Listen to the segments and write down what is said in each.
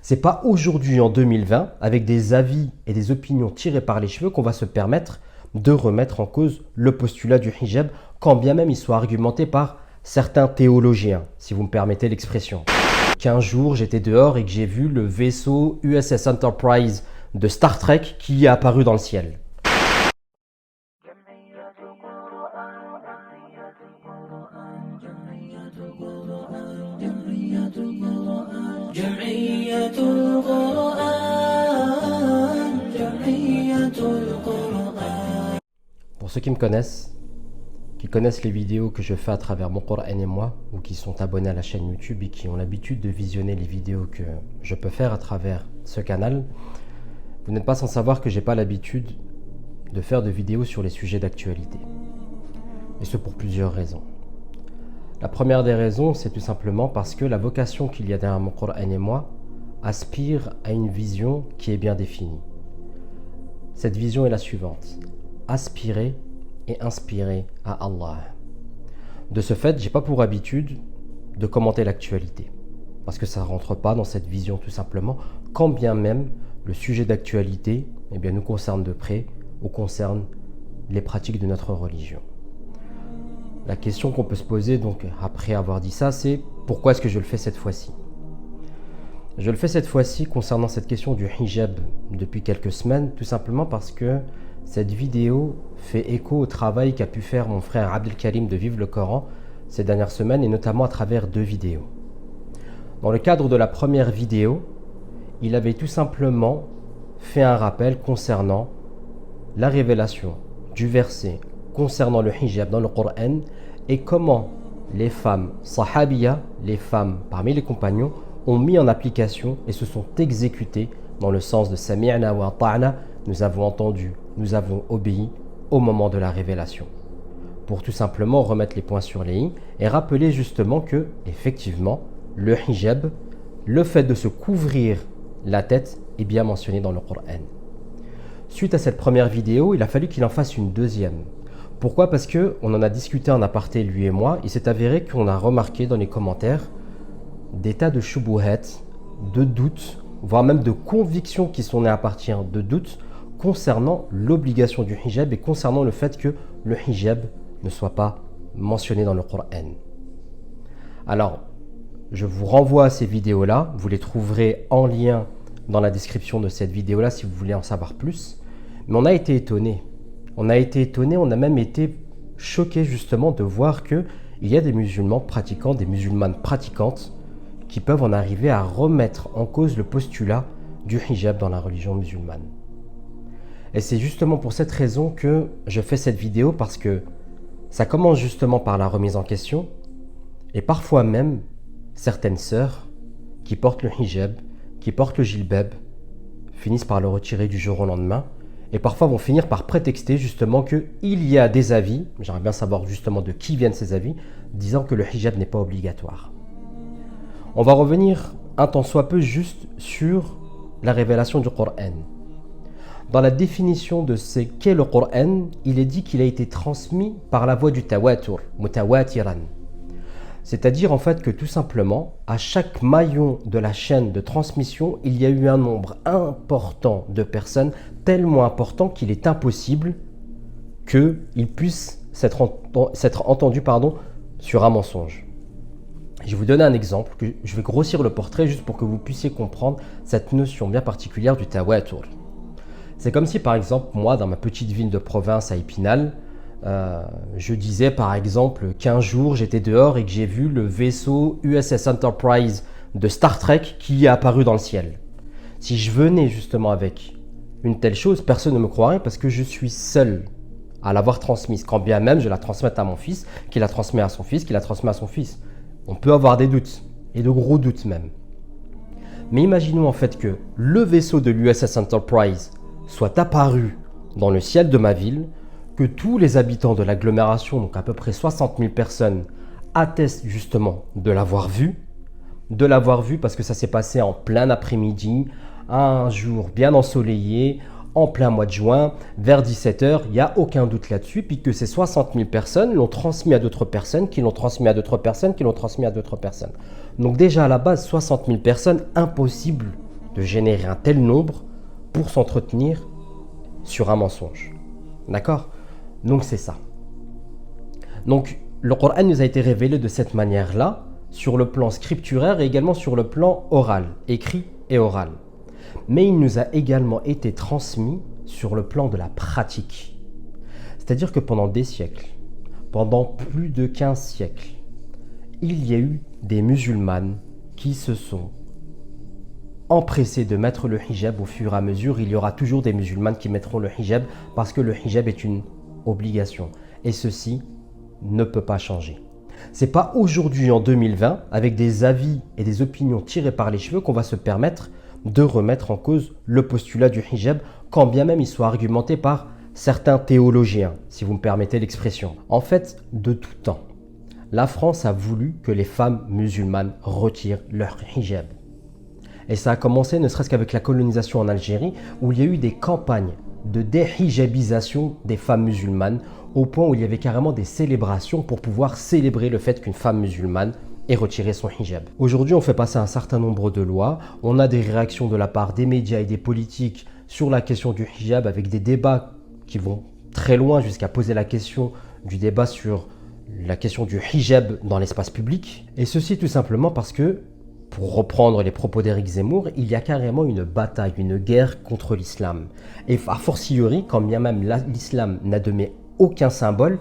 C'est pas aujourd'hui en 2020, avec des avis et des opinions tirées par les cheveux, qu'on va se permettre de remettre en cause le postulat du hijab, quand bien même il soit argumenté par certains théologiens, si vous me permettez l'expression. Qu'un jour j'étais dehors et que j'ai vu le vaisseau USS Enterprise de Star Trek qui est apparu dans le ciel. Pour ceux qui me connaissent, qui connaissent les vidéos que je fais à travers Mon Coran et moi, ou qui sont abonnés à la chaîne YouTube et qui ont l'habitude de visionner les vidéos que je peux faire à travers ce canal, vous n'êtes pas sans savoir que j'ai pas l'habitude de faire de vidéos sur les sujets d'actualité. Et ce pour plusieurs raisons. La première des raisons, c'est tout simplement parce que la vocation qu'il y a derrière Mon Coran et moi aspire à une vision qui est bien définie. Cette vision est la suivante: aspirer et inspirer à Allah. De ce fait, j'ai pas pour habitude de commenter l'actualité, parce que ça ne rentre pas dans cette vision tout simplement, quand bien même le sujet d'actualité nous concerne de près ou concerne les pratiques de notre religion. La question qu'on peut se poser donc après avoir dit ça, c'est pourquoi est-ce que je le fais cette fois-ci? Je le fais cette fois-ci concernant cette question du hijab depuis quelques semaines, tout simplement parce que cette vidéo fait écho au travail qu'a pu faire mon frère Abdelkarim de Vivre le Coran ces dernières semaines, et notamment à travers 2 vidéos. Dans le cadre de la première vidéo, il avait tout simplement fait un rappel concernant la révélation du verset concernant le hijab dans le Coran et comment les femmes sahabiya, les femmes parmi les compagnons, ont mis en application et se sont exécutées dans le sens de sami'na wa ata'na, nous avons entendu, nous avons obéi au moment de la révélation. Pour tout simplement remettre les points sur les i et rappeler justement que, effectivement, le hijab, le fait de se couvrir la tête, est bien mentionné dans le Coran. Suite à cette première vidéo, il a fallu qu'il en fasse une deuxième. Pourquoi? Parce qu'on en a discuté en aparté, lui et moi. Il s'est avéré qu'on a remarqué dans les commentaires des tas de shubuhat, de doutes, voire même de convictions qui sont nées à partir de doutes concernant l'obligation du hijab et concernant le fait que le hijab ne soit pas mentionné dans le Coran. Alors, je vous renvoie à ces vidéos-là, vous les trouverez en lien dans la description de cette vidéo-là si vous voulez en savoir plus. Mais on a été étonnés. On a même été choqués justement de voir qu'il y a des musulmans pratiquants, des musulmanes pratiquantes qui peuvent en arriver à remettre en cause le postulat du hijab dans la religion musulmane. Et c'est justement pour cette raison que je fais cette vidéo, parce que ça commence justement par la remise en question, et parfois même certaines sœurs qui portent le hijab, qui portent le jilbab, finissent par le retirer du jour au lendemain, et parfois vont finir par prétexter justement qu'il y a des avis, j'aimerais bien savoir justement de qui viennent ces avis, disant que le hijab n'est pas obligatoire. On va revenir un tant soit peu juste sur la révélation du Coran. Dans la définition de ce qu'est le Coran, il est dit qu'il a été transmis par la voie du tawatur, mutawatiran. C'est-à-dire en fait que tout simplement, à chaque maillon de la chaîne de transmission, il y a eu un nombre important de personnes, tellement important qu'il est impossible qu'il puisse s'être entendu sur un mensonge. Je vais vous donner un exemple, je vais grossir le portrait juste pour que vous puissiez comprendre cette notion bien particulière du tawatur. C'est comme si par exemple, moi dans ma petite ville de province à Épinal, je disais par exemple qu'un jour j'étais dehors et que j'ai vu le vaisseau USS Enterprise de Star Trek qui est apparu dans le ciel. Si je venais justement avec une telle chose, personne ne me croirait parce que je suis seul à l'avoir transmise, quand bien même je la transmette à mon fils, qui la transmet à son fils, qui la transmet à son fils. On peut avoir des doutes, et de gros doutes même. Mais imaginons en fait que le vaisseau de l'USS Enterprise soit apparu dans le ciel de ma ville, que tous les habitants de l'agglomération, donc à peu près 60 000 personnes, attestent justement de l'avoir vu parce que ça s'est passé en plein après-midi, un jour bien ensoleillé, en plein mois de juin, vers 17h, il n'y a aucun doute là-dessus, puis que ces 60 000 personnes l'ont transmis à d'autres personnes, qui l'ont transmis à d'autres personnes, qui l'ont transmis à d'autres personnes. Donc déjà à la base, 60 000 personnes, impossible de générer un tel nombre pour s'entretenir sur un mensonge. D'accord? Donc c'est ça. Donc le Coran nous a été révélé de cette manière-là, sur le plan scripturaire et également sur le plan oral, écrit et oral. Mais il nous a également été transmis sur le plan de la pratique. C'est-à-dire que pendant des siècles, pendant plus de 15 siècles, il y a eu des musulmanes qui se sont empressés de mettre le hijab au fur et à mesure. Il y aura toujours des musulmanes qui mettront le hijab parce que le hijab est une obligation. Et ceci ne peut pas changer. C'est pas aujourd'hui en 2020, avec des avis et des opinions tirées par les cheveux, qu'on va se permettre de remettre en cause le postulat du hijab, quand bien même il soit argumenté par certains théologiens, si vous me permettez l'expression. En fait, de tout temps, la France a voulu que les femmes musulmanes retirent leur hijab. Et ça a commencé ne serait-ce qu'avec la colonisation en Algérie, où il y a eu des campagnes de déhijabisation des femmes musulmanes, au point où il y avait carrément des célébrations pour pouvoir célébrer le fait qu'une femme musulmane ait retiré son hijab. Aujourd'hui, on fait passer un certain nombre de lois, on a des réactions de la part des médias et des politiques sur la question du hijab, avec des débats qui vont très loin jusqu'à poser la question du débat sur la question du hijab dans l'espace public. Et ceci tout simplement parce que, pour reprendre les propos d'Éric Zemmour, il y a carrément une bataille, une guerre contre l'islam. Et a fortiori, quand bien même l'islam n'admet aucun symbole,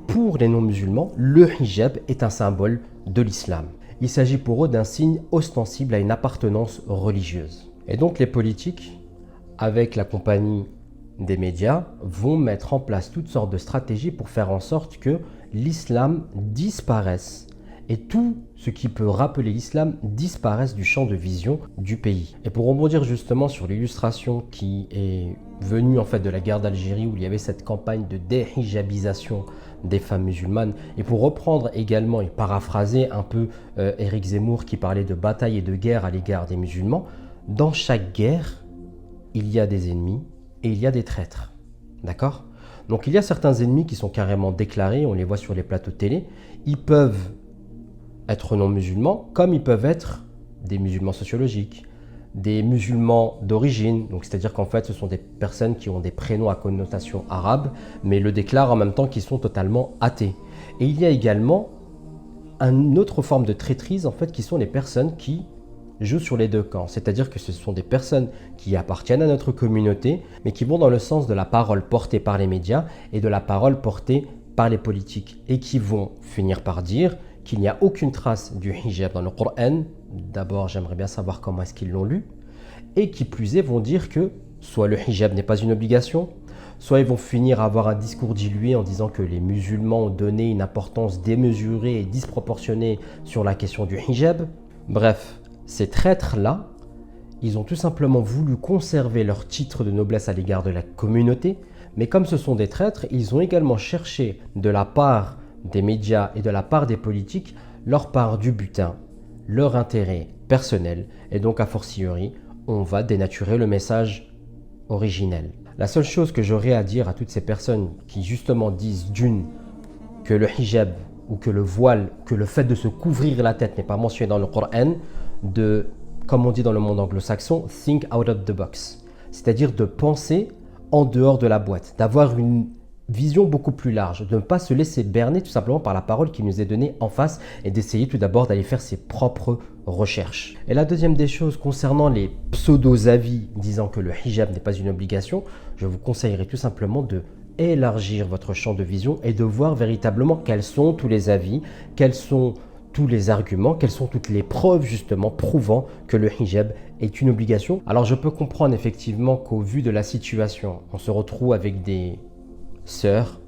pour les non-musulmans, le hijab est un symbole de l'islam. Il s'agit pour eux d'un signe ostensible à une appartenance religieuse. Et donc les politiques, avec la compagnie des médias, vont mettre en place toutes sortes de stratégies pour faire en sorte que l'islam disparaisse et tout ce qui peut rappeler l'islam disparaisse du champ de vision du pays. Et pour rebondir justement sur l'illustration qui est venue en fait de la guerre d'Algérie, où il y avait cette campagne de déhijabisation des femmes musulmanes, et pour reprendre également et paraphraser un peu Éric Zemmour qui parlait de bataille et de guerre à l'égard des musulmans, dans chaque guerre, il y a des ennemis et il y a des traîtres. D'accord? Donc il y a certains ennemis qui sont carrément déclarés, on les voit sur les plateaux de télé, ils peuvent être non musulmans, comme ils peuvent être des musulmans sociologiques, des musulmans d'origine, donc c'est-à-dire qu'en fait ce sont des personnes qui ont des prénoms à connotation arabe, mais le déclarent en même temps qu'ils sont totalement athées. Et il y a également une autre forme de traîtrise en fait qui sont les personnes qui jouent sur les deux camps, c'est-à-dire que ce sont des personnes qui appartiennent à notre communauté, mais qui vont dans le sens de la parole portée par les médias et de la parole portée par les politiques, et qui vont finir par dire qu'il n'y a aucune trace du hijab dans le Coran. D'abord, j'aimerais bien savoir comment est-ce qu'ils l'ont lu. Et qui plus est, vont dire que soit le hijab n'est pas une obligation, soit ils vont finir à avoir un discours dilué en disant que les musulmans ont donné une importance démesurée et disproportionnée sur la question du hijab. Bref, ces traîtres-là, ils ont tout simplement voulu conserver leur titre de noblesse à l'égard de la communauté, mais comme ce sont des traîtres, ils ont également cherché de la part des médias et de la part des politiques leur part du butin, leur intérêt personnel, et donc a fortiori, on va dénaturer le message originel. La seule chose que j'aurais à dire à toutes ces personnes qui justement disent d'une, que le hijab ou que le voile, que le fait de se couvrir la tête n'est pas mentionné dans le Coran, de, comme on dit dans le monde anglo-saxon, think out of the box, c'est-à-dire de penser en dehors de la boîte, d'avoir une vision beaucoup plus large, de ne pas se laisser berner tout simplement par la parole qui nous est donnée en face et d'essayer tout d'abord d'aller faire ses propres recherches. Et la deuxième des choses concernant les pseudo-avis disant que le hijab n'est pas une obligation, je vous conseillerais tout simplement de élargir votre champ de vision et de voir véritablement quels sont tous les avis, quels sont tous les arguments, quelles sont toutes les preuves justement prouvant que le hijab est une obligation. Alors je peux comprendre effectivement qu'au vu de la situation, on se retrouve avec des sœurs,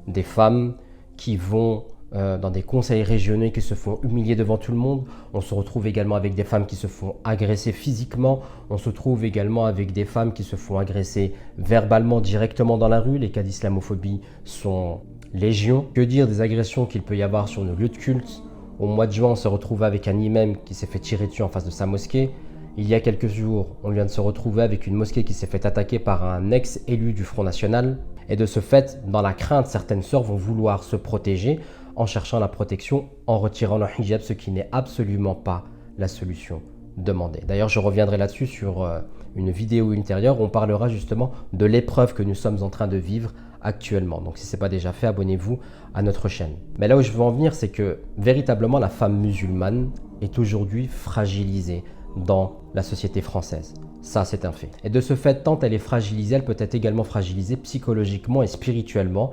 des femmes qui vont dans des conseils régionaux et qui se font humilier devant tout le monde. On se retrouve également avec des femmes qui se font agresser physiquement. On se trouve également avec des femmes qui se font agresser verbalement directement dans la rue. Les cas d'islamophobie sont légion. Que dire des agressions qu'il peut y avoir sur nos lieux de culte? Au mois de juin, on se retrouve avec un imam qui s'est fait tirer dessus en face de sa mosquée. Il y a quelques jours, on vient de se retrouver avec une mosquée qui s'est fait attaquer par un ex-élu du Front National. Et de ce fait, dans la crainte, certaines sœurs vont vouloir se protéger en cherchant la protection, en retirant leur hijab, ce qui n'est absolument pas la solution demandé. D'ailleurs, je reviendrai là-dessus sur une vidéo ultérieure où on parlera justement de l'épreuve que nous sommes en train de vivre actuellement. Donc si ce n'est pas déjà fait, abonnez-vous à notre chaîne. Mais là où je veux en venir, c'est que véritablement la femme musulmane est aujourd'hui fragilisée dans la société française. Ça, c'est un fait. Et de ce fait, tant elle est fragilisée, elle peut être également fragilisée psychologiquement et spirituellement,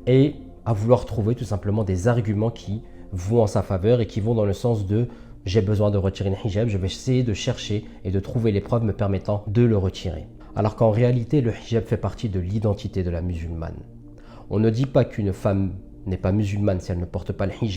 et à vouloir trouver tout simplement des arguments qui vont en sa faveur et qui vont dans le sens de j'ai besoin de retirer le hijab, je vais essayer de chercher et de trouver les preuves me permettant de le retirer. Alors qu'en réalité, le hijab fait partie de l'identité de la musulmane. On ne dit pas qu'une femme n'est pas musulmane si elle ne porte pas le hijab.